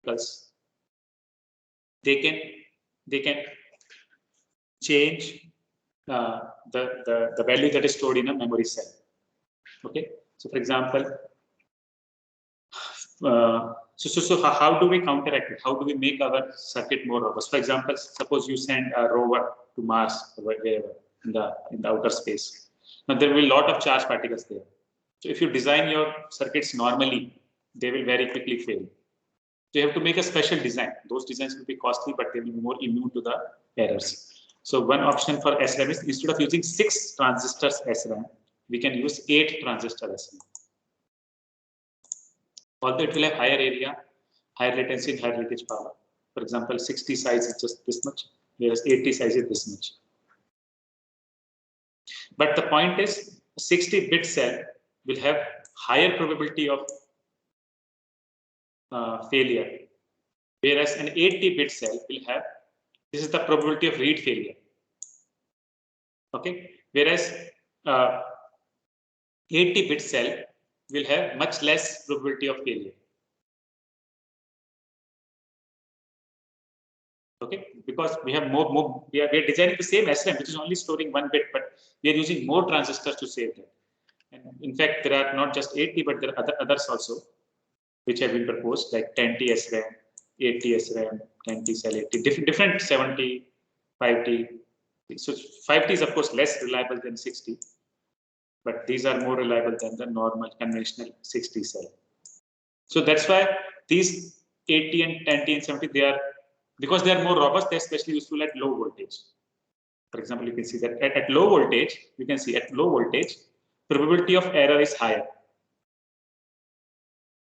plus they can change the value that is stored in a memory cell. Okay, so for example, so how do we counteract it? How do we make our circuit more robust? For example, suppose you send a rover to Mars or wherever in the outer space. Now there will be a lot of charged particles there. So if you design your circuits normally, they will very quickly fail. So you have to make a special design. Those designs will be costly, but they will be more immune to the errors. So one option for SRAM is instead of using 6 transistors SRAM, we can use 8 transistor SRAM. Although it will have higher area, higher latency, and higher leakage power. For example, 60 size is just this much, whereas 80 size is this much. But the point is, a 60-bit cell will have higher probability of failure, whereas an 80-bit cell will have, this is the probability of read failure. Okay, whereas 80-bit cell will have much less probability of failure. Okay, because we have more we are designing the same SRAM, which is only storing 1 bit, but we are using more transistors to save that. And in fact, there are not just 80, but there are others also, which have been proposed, like 10T SRAM, 8T SRAM, 10T cell 80, different 70, 5T. So 5T is of course less reliable than 60, but these are more reliable than the normal conventional 60 cell. So that's why these 80 and 10T and 70, they are, because they are more robust, they're especially useful at low voltage. For example, you can see that at low voltage, you can see at low voltage, probability of error is higher.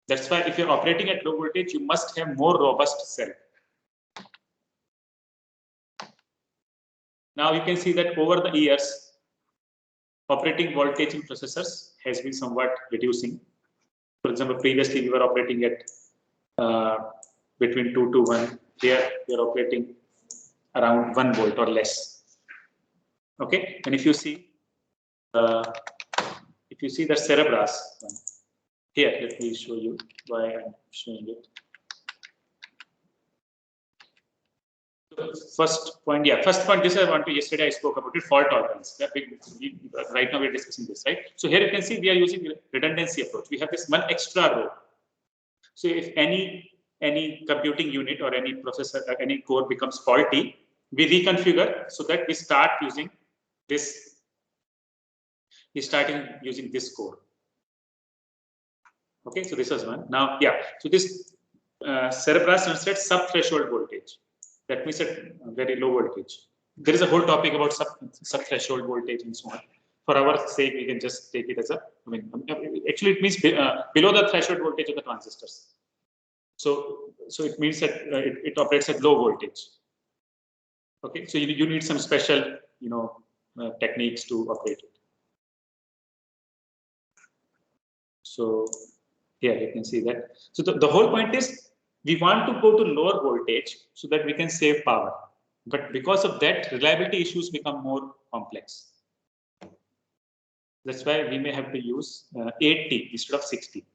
That's why if you're operating at low voltage, you must have more robust cell. Now you can see that over the years, operating voltage in processors has been somewhat reducing. For example, previously we were operating at between 2 to 1. Here we are operating around 1 volt or less. Okay, and if you see the Cerebras one, here, let me show you why I'm showing it. First point, this I want to, yesterday I spoke about it, fault tolerance. Right now we're discussing this, right? So here you can see we are using redundancy approach. We have this one extra row. So if any computing unit or any processor, any core becomes faulty, we reconfigure so that we start using this. We starting using this core. Okay, so this is one. Now, yeah, so this Cerebras runs at sub-threshold voltage. That means at very low voltage. There is a whole topic about sub-threshold voltage and so on. For our sake, we can just take it as a, actually it means below the threshold voltage of the transistors. So it means that it operates at low voltage. Okay, so you need some special, techniques to operate it. So here you can see that. So the whole point is we want to go to lower voltage so that we can save power. But because of that, reliability issues become more complex. That's why we may have to use 8T instead of 60.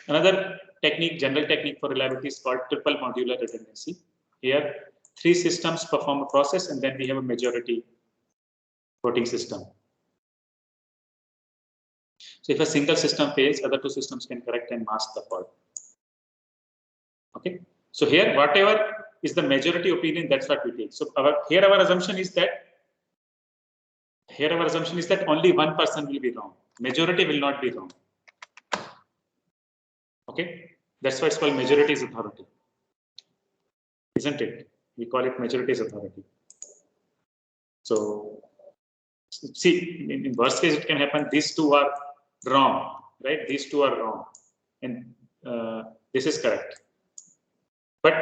Another technique, general technique for reliability is called triple modular redundancy. Here, 3 systems perform a process and then we have a majority voting system. So if a single system fails, other 2 systems can correct and mask the fault. Okay. So here, whatever is the majority opinion, that's what we take. So our assumption is that only one person will be wrong. Majority will not be wrong. Okay. That's why it's called majority's authority. Isn't it? We call it majority's authority. So see, in worst case, it can happen. These 2 are wrong, right? These 2 are wrong, and this is correct. But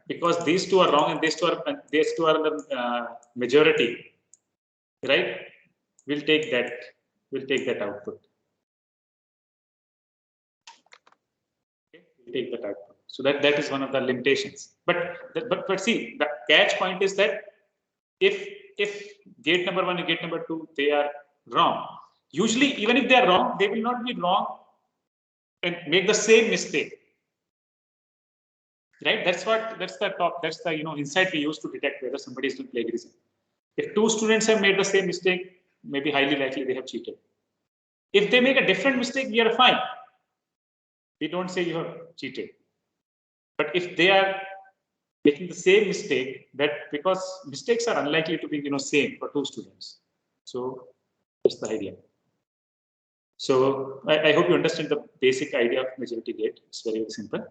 because these 2 are wrong and these two are the majority, right? We'll take that output. Okay, we'll take that output. So that is one of the limitations. But see, the catch point is that if gate number 1 and gate number 2 they are wrong, usually even if they are wrong, they will not be wrong and make the same mistake. right? That's the insight we use to detect whether somebody is doing plagiarism. If two students have made the same mistake, maybe highly likely they have cheated. If they make a different mistake, we are fine. We don't say you have cheated. But if they are making the same mistake, that because mistakes are unlikely to be same for two students. So that's the idea. So I hope you understand the basic idea of majority gate. It's very, very simple.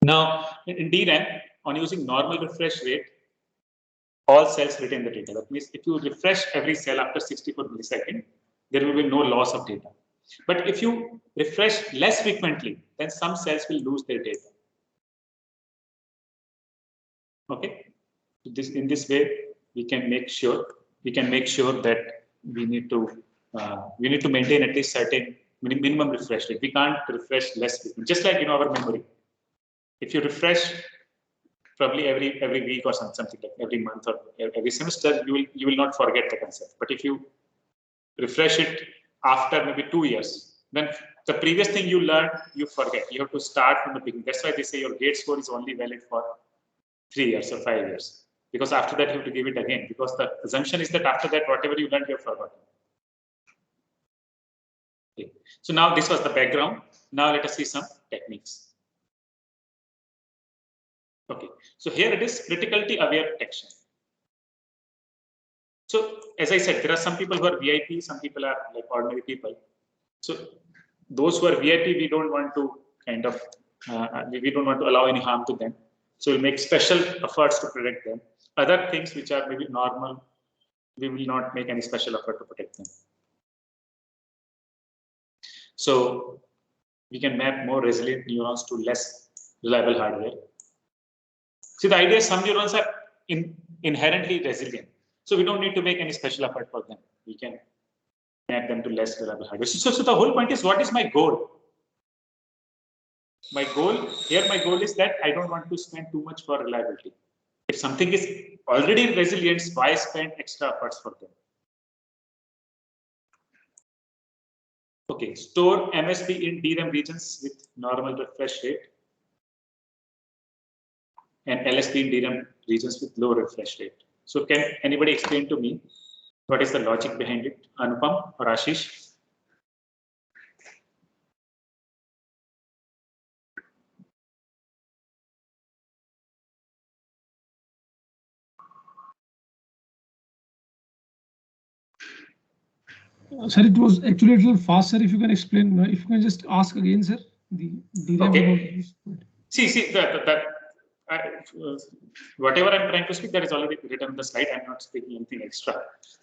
Now in DRAM, on using normal refresh rate, all cells retain the data. That means if you refresh every cell after 64 milliseconds, there will be no loss of data. But if you refresh less frequently, then some cells will lose their data. Okay, in this way we can make sure that we need to maintain at least certain minimum refresh rate. We can't refresh less frequently. Just like our memory, if you refresh probably every week or something like every month or every semester, you will not forget the concept. But if you refresh it after maybe 2 years, then the previous thing you learned, you forget. You have to start from the beginning. That's why they say your gate score is only valid for 3 years or 5 years, because after that you have to give it again, because the assumption is that after that whatever you learned you have forgotten. Okay. So now this was the background. Now let us see some techniques. Okay, so here it is criticality aware detection. So as I said, there are some people who are VIP, some people are like ordinary people. So those who are VIP, we don't want to we don't want to allow any harm to them. So we'll make special efforts to protect them. Other things which are maybe normal, we will not make any special effort to protect them. So we can map more resilient neurons to less reliable hardware. See, the idea is some neurons are inherently resilient. So we don't need to make any special effort for them. We can map them to less reliable hardware. So the whole point is, what is my goal? My goal is that I don't want to spend too much for reliability. If something is already resilient, why spend extra efforts for them? Okay, store MSB in DRAM regions with normal refresh rate and LSB in DRAM regions with low refresh rate. So can anybody explain to me what is the logic behind it? Anupam or Ashish? Sir, it was actually a little fast, sir. If you can explain, if you can just ask again, sir. The DRAM. Okay. See, whatever I'm trying to speak, that is already written on the slide. I'm not speaking anything extra.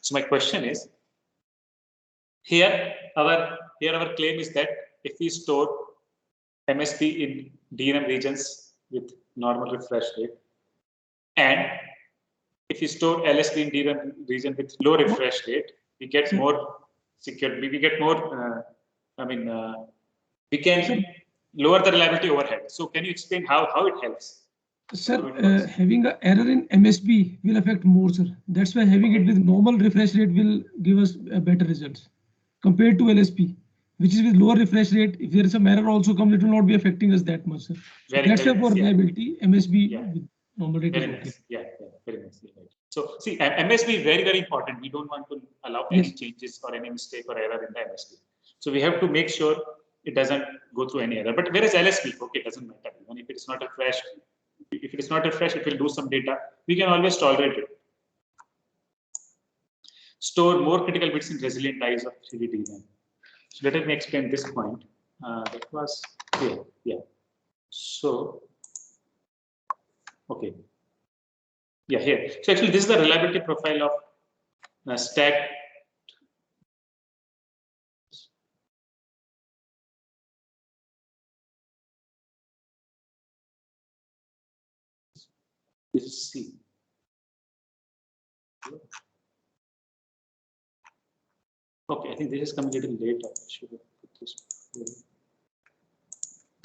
So my question is, here our claim is that if we store MSB in DRAM regions with normal refresh rate, and if we store LSB in DRAM region with low refresh rate, we get more secure. We get more. We can lower the reliability overhead. So can you explain how it helps? Sir, having an error in MSB will affect more, sir. That's why having it with normal refresh rate will give us better results compared to LSP, which is with lower refresh rate. If there is some error also comes, it will not be affecting us that much, sir. That's why for reliability, MSB with normal rate is okay. Yeah, very nice. So see, MSB is very, very important. We don't want to allow any changes or any mistake or error in the MSB. So we have to make sure it doesn't go through any error. But whereas LSB, okay, it doesn't matter. Even if it's not refreshed, if it is not refreshed, it will lose some data. We can always tolerate it. Store more critical bits in resilient dies of 3D DRAM. So let me explain this point. That was here. Yeah. So, okay. Yeah, here. So actually, this is the reliability profile of stacked. This is C. Okay, I think this is coming a little later. I should have put this.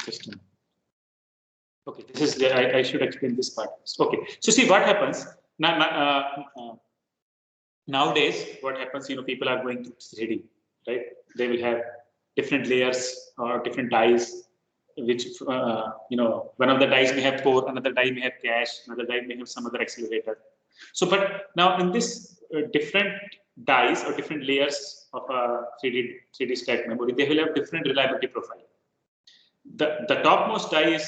Just a minute. Okay, this is I should explain this part. Okay, so see what happens now. Nowadays, what happens? People are going to 3D, right? They will have different layers or different dies which one of the dies may have core, another die may have cache, another die may have some other accelerator. So, but now in this different dies or different layers of a 3D stack memory, they will have different reliability profile. The topmost die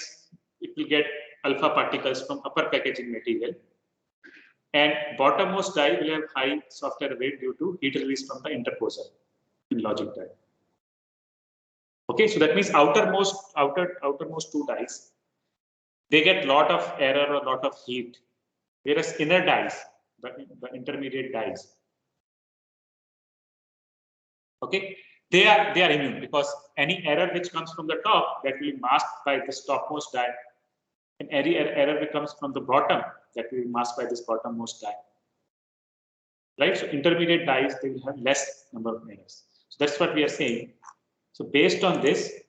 it will get alpha particles from upper packaging material, and bottommost die will have high software weight due to heat release from the interposer in logic die. Okay, so that means outermost two dies, they get lot of error or lot of heat, whereas inner dies, the intermediate dies, okay, they are immune, because any error which comes from the top, that will be masked by this topmost die, and any error which comes from the bottom, that will be masked by this bottommost die. Right? So intermediate dies, they will have less number of errors. So that's what we are saying. So based on this,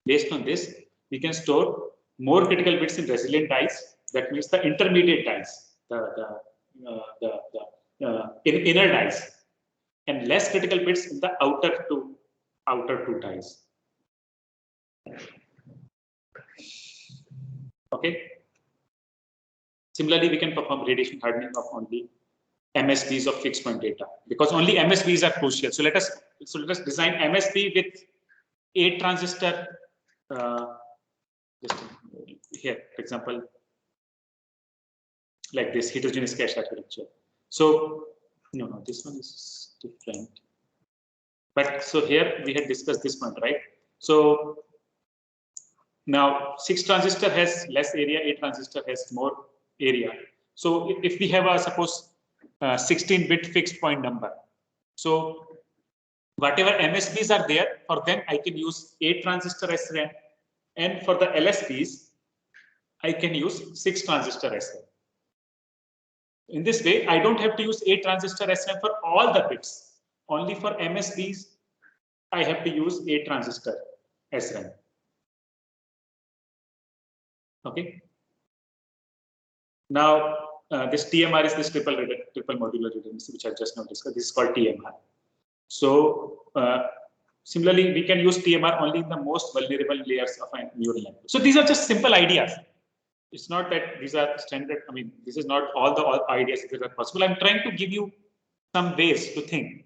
we can store more critical bits in resilient dies. That means the intermediate dies, the inner dies, and less critical bits in the outer two dies. Okay. Similarly, we can perform radiation hardening of only MSBs of fixed point data, because only MSBs are crucial. So let us design MSB with 8 transistor. Just here, for example, like this heterogeneous cache architecture. So no, this one is different. But so here we had discussed this one, right? So now 6 transistor has less area, 8 transistor has more area. So if we have a suppose 16-bit fixed point number, so whatever MSBs are there, for them I can use 8 transistor SRAM, and for the LSBs I can use 6 transistor SRAM. In this way, I don't have to use 8 transistor SRAM for all the bits. Only for MSBs I have to use 8 transistor SRAM. Okay. Now this TMR is this triple modular redundancy, which I just now discussed. This is called TMR. So similarly, we can use TMR only in the most vulnerable layers of a neural network. So these are just simple ideas. It's not that these are standard. I mean, this is not all the ideas that are possible. I'm trying to give you some ways to think.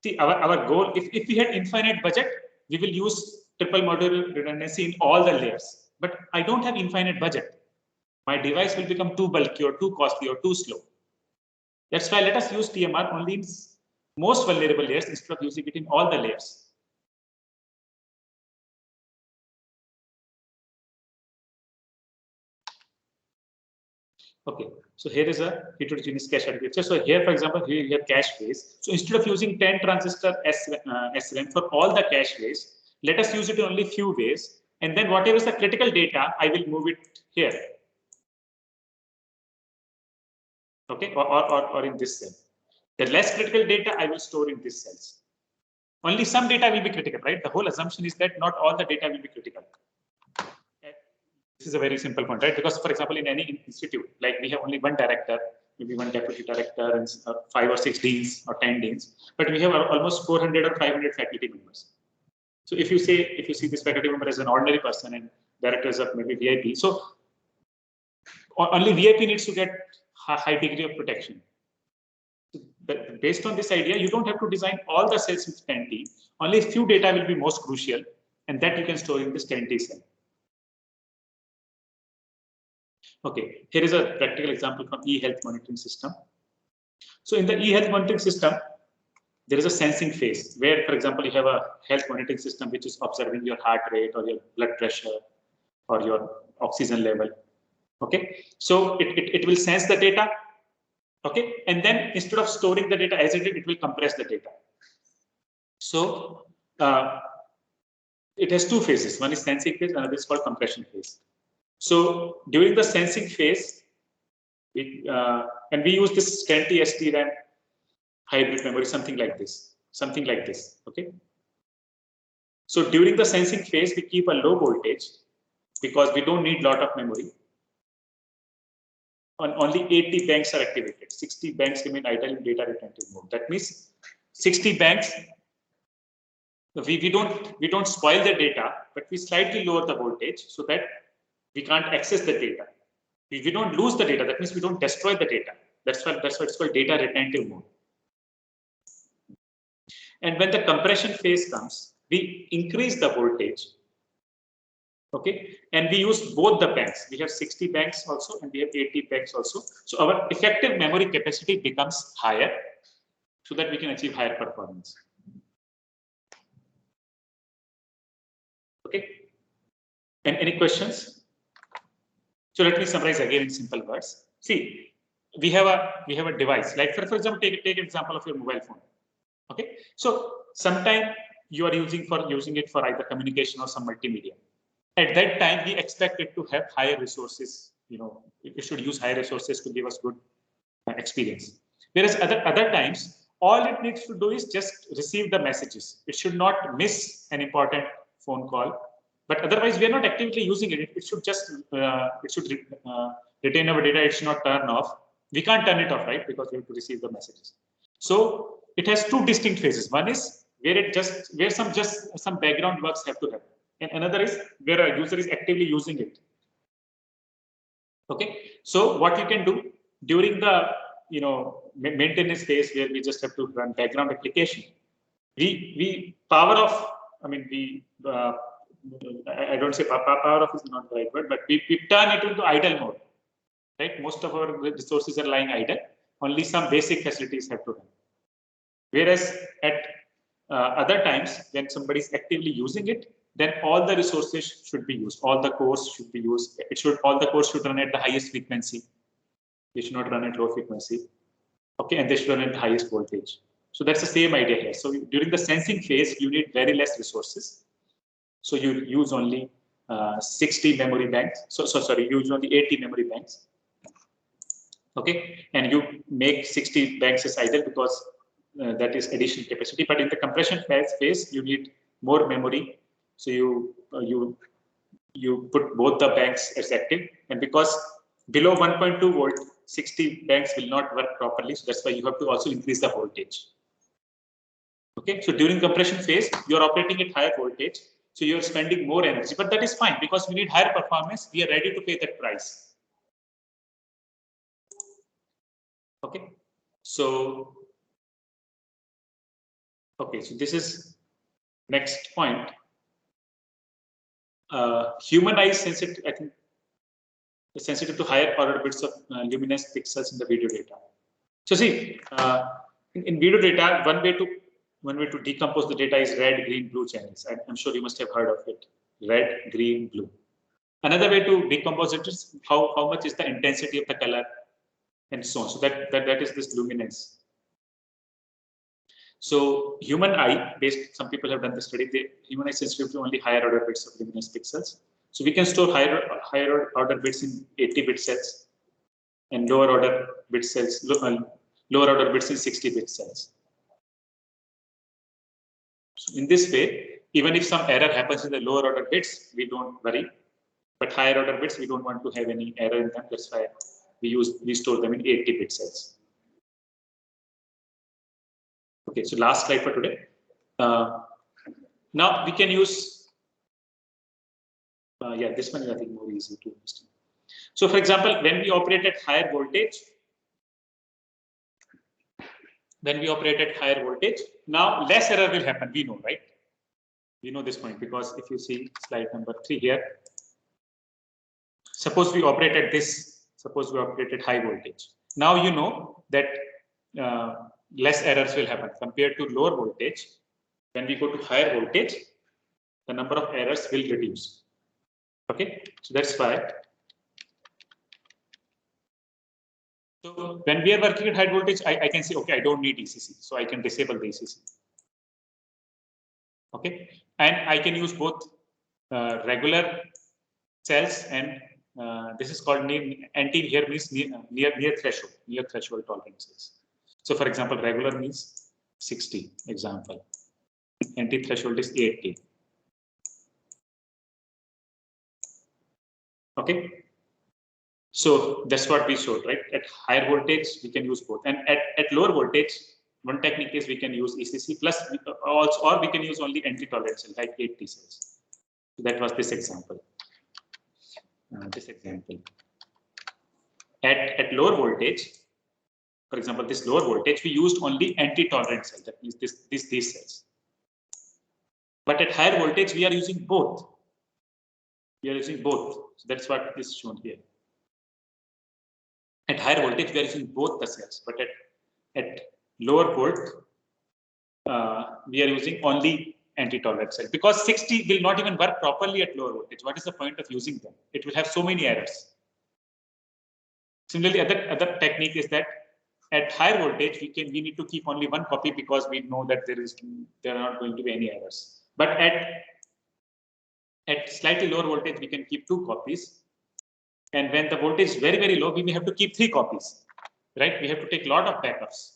See, our goal, if we had infinite budget, we will use triple modular redundancy in all the layers. But I don't have infinite budget. My device will become too bulky or too costly or too slow. That's why let us use TMR only in most vulnerable layers instead of using it in all the layers. Okay, so here is a heterogeneous cache architecture. So here, for example, here you have cache phase. So instead of using 10 transistor SRAM for all the cache phase, let us use it in only few ways. And then whatever is the critical data, I will move it here. Okay, or in this cell. The less critical data I will store in these cells. Only some data will be critical, right? The whole assumption is that not all the data will be critical. This is a very simple point, right? Because, for example, in any institute, like we have only one director, maybe one deputy director, and 5 or 6 deans or 10 deans, but we have almost 400 or 500 faculty members. So if you see this faculty member as an ordinary person and directors of maybe VIP, so only VIP needs to get a high degree of protection. But based on this idea, you don't have to design all the cells with 10T. Only a few data will be most crucial, and that you can store in this 10T cell. Okay, here is a practical example from e-health monitoring system. So in the e-health monitoring system, there is a sensing phase where, for example, you have a health monitoring system which is observing your heart rate or your blood pressure or your oxygen level. Okay, so it will sense the data. Okay, and then instead of storing the data as it will compress the data. So it has 2 phases. One is sensing phase, another is called compression phase. So during the sensing phase, and we use this 10T STRAM hybrid memory, something like this. Okay. So during the sensing phase, we keep a low voltage because we don't need a lot of memory. On only 80 banks are activated. 60 banks remain idle in data retentive mode. That means 60 banks we don't spoil the data, but we slightly lower the voltage so that we can't access the data. We don't lose the data. That means we don't destroy the data. That's why it's called data retentive mode. And when the compression phase comes, we increase the voltage. Okay, and we use both the banks. We have 60 banks also, and we have 80 banks also. So our effective memory capacity becomes higher, so that we can achieve higher performance. Okay, and any questions? So let me summarize again in simple words. See, we have a device. Like for example, take example of your mobile phone. Okay, so sometime you are using it for either communication or some multimedia. At that time, we expect it to have higher resources. You know, it should use higher resources to give us good experience. Whereas other times, all it needs to do is just receive the messages. It should not miss an important phone call. But otherwise, we are not actively using it. It should just retain our data. It should not turn off. We can't turn it off, right? Because we have to receive the messages. So it has two distinct phases. One is where some background works have to happen, and another is where a user is actively using it. Okay. So what you can do during the maintenance phase, where we just have to run background application, we power off. I mean, I don't say power off is not the right word, but we turn it into idle mode. Right? Most of our resources are lying idle. Only some basic facilities have to run. Whereas at other times, when somebody is actively using it, then all the resources should be used. All the cores should be used. All the cores should run at the highest frequency. They should not run at low frequency. Okay, and they should run at the highest voltage. So that's the same idea here. So during the sensing phase, you need very less resources. So you use only 60 memory banks. You use only 80 memory banks. Okay, and you make 60 banks as idle because that is additional capacity. But in the compression phase, you need more memory. So you put both the banks as active, and because below 1.2 volt, 60 banks will not work properly. So that's why you have to also increase the voltage. Okay, so during compression phase, you are operating at higher voltage, so you are spending more energy, but that is fine because we need higher performance. We are ready to pay that price. Okay, so this is next point. Human eye sensitive, I think, is sensitive to higher order bits of luminous pixels in the video data. So see, in video data, one way to decompose the data is red, green, blue channels. I'm sure you must have heard of it. Red, green, blue. Another way to decompose it is how much is the intensity of the color, and so on. So that is this luminance. So human eye, some people have done the study. The human eye sensitive to only higher order bits of luminous pixels. So we can store higher order bits in 80-bit cells, and lower order bit cells, lower order bits in 60-bit cells. So in this way, even if some error happens in the lower order bits, we don't worry. But higher order bits, we don't want to have any error in them. That's why we store them in 80-bit cells. Okay, so last slide for today. Now we can use, this one is I think more easy to understand. So for example, when we operate at higher voltage, now less error will happen. We know, right? We know this point because if you see slide number 3 here, suppose we operate at high voltage. Now you know that less errors will happen compared to lower voltage. When we go to higher voltage, the number of errors will reduce. Okay, so that's why. So when we are working at high voltage, I can say, okay, I don't need ECC, so I can disable the ECC. Okay, and I can use both regular cells and this is called anti here means near threshold tolerances. So for example, regular means 60 example, anti threshold is 80. Okay, so that's what we showed, right? At higher voltage, we can use both, and at lower voltage, One technique is we can use ECC plus also, or we can use only anti-tolerant cell like 8 T cells. So that was this example. At lower voltage, for example, this lower voltage, we used only anti-tolerant cell, that means these cells. But at higher voltage, we are using both. So that's what is shown here. At higher voltage, we are using both the cells, but at lower volt, we are using only anti-tolerant cell, because 60 will not even work properly at lower voltage. What is the point of using them? It will have so many errors. Similarly, other technique is that at higher voltage, we need to keep only one copy because we know that there are not going to be any errors. But at slightly lower voltage, we can keep 2 copies. And when the voltage is very, very low, we may have to keep 3 copies, right? We have to take a lot of backups.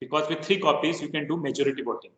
Because with 3 copies, you can do majority voting.